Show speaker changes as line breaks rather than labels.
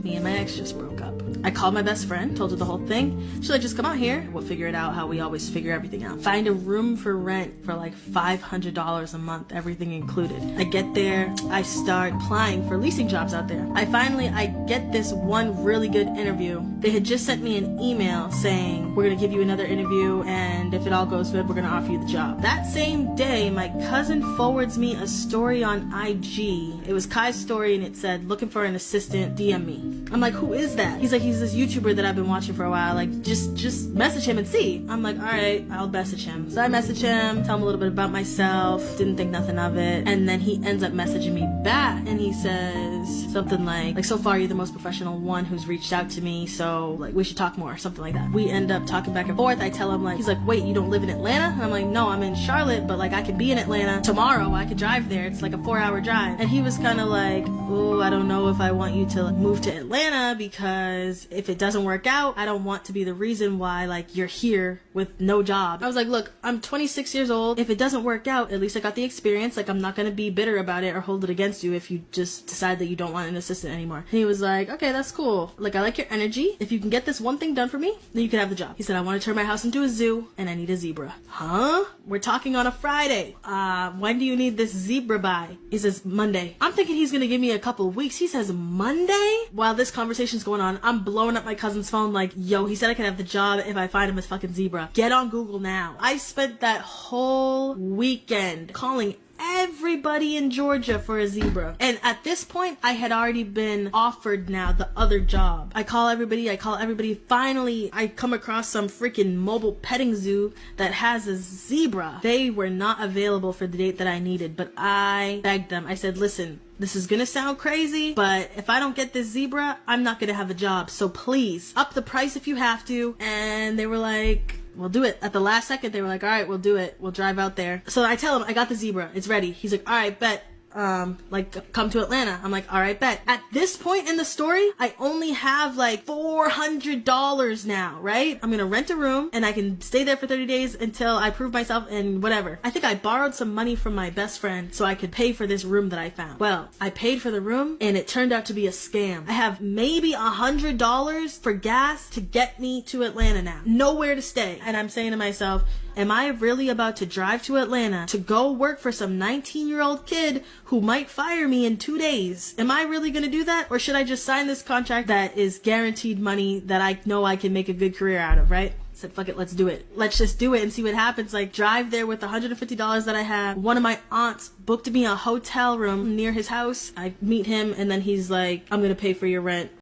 Me and my ex just broke up. I called my best friend, told her the whole thing. She's like, just come out here. We'll figure it out how we always figure everything out. Find a room for rent for like $500 a month, everything included. I get there. I start applying for leasing jobs out there. I get this one really good interview. They had just sent me an email saying, we're going to give you another interview, and if it all goes good, we're going to offer you the job. That same day, my cousin forwards me a story on IG. It was Kai's story, and it said, looking for an assistant, DM me. I'm like, who is that? He's like, he's this YouTuber that I've been watching for a while. Like, just message him and see. I'm like, all right, I'll message him. So I message him, tell him a little bit about myself, didn't think nothing of it. And then he ends up messaging me back, and he says something like, so far you're the most professional one who's reached out to me, so like we should talk more, something like that. We end up talking back and forth. I tell him, like, he's like, wait, you don't live in Atlanta? And I'm like, no, I'm in Charlotte, but like I could be in Atlanta tomorrow. I could drive there. It's like a 4-hour drive. And he was kind of like, oh, I don't know if I want you to move to Atlanta, because if it doesn't work out, I don't want to be the reason why like you're here with no job. I was like, look, I'm 26 years old. If it doesn't work out, at least I got the experience. Like, I'm not going to be bitter about it or hold it against you if you just decide that you don't want an assistant anymore. And he was like, okay, that's cool. Like, I like your energy. If you can get this one thing done for me, then you can have the job. He said, I want to turn my house into a zoo and I need a zebra. Huh? We're talking on a Friday. When do you need this zebra by? He says, Monday. I'm thinking he's going to give me a couple of weeks. He says, Monday? While this conversation's going on, I'm blowing up my cousin's phone like, yo, he said I could have the job if I find him a fucking zebra. Get on Google now. I spent that whole weekend calling everybody in Georgia for a zebra. And at this point, I had already been offered now the other job. I call everybody. Finally, I come across some freaking mobile petting zoo that has a zebra. They were not available for the date that I needed, but I begged them. I said, listen, this is gonna sound crazy, but if I don't get this zebra, I'm not gonna have a job. So please, up the price if you have to. And they were like, we'll do it. At the last second, they were like, all right, we'll do it. We'll drive out there. So I tell him, I got the zebra. It's ready. He's like, all right, bet. Like, come to Atlanta. I'm like, all right, bet. At this point in the story, I only have like $400 now, right? I'm gonna rent a room and I can stay there for 30 days until I prove myself and whatever. I think I borrowed some money from my best friend so I could pay for this room that I found. Well, I paid for the room and it turned out to be a scam. I have maybe $100 for gas to get me to Atlanta now. Nowhere to stay. And I'm saying to myself, am I really about to drive to Atlanta to go work for some 19-year-old kid who might fire me in 2 days? Am I really going to do that? Or should I just sign this contract that is guaranteed money that I know I can make a good career out of, right? I said, fuck it, let's do it. Let's just do it and see what happens. Like, drive there with $150 that I have. One of my aunts booked me a hotel room near his house. I meet him and then he's like, I'm going to pay for your rent.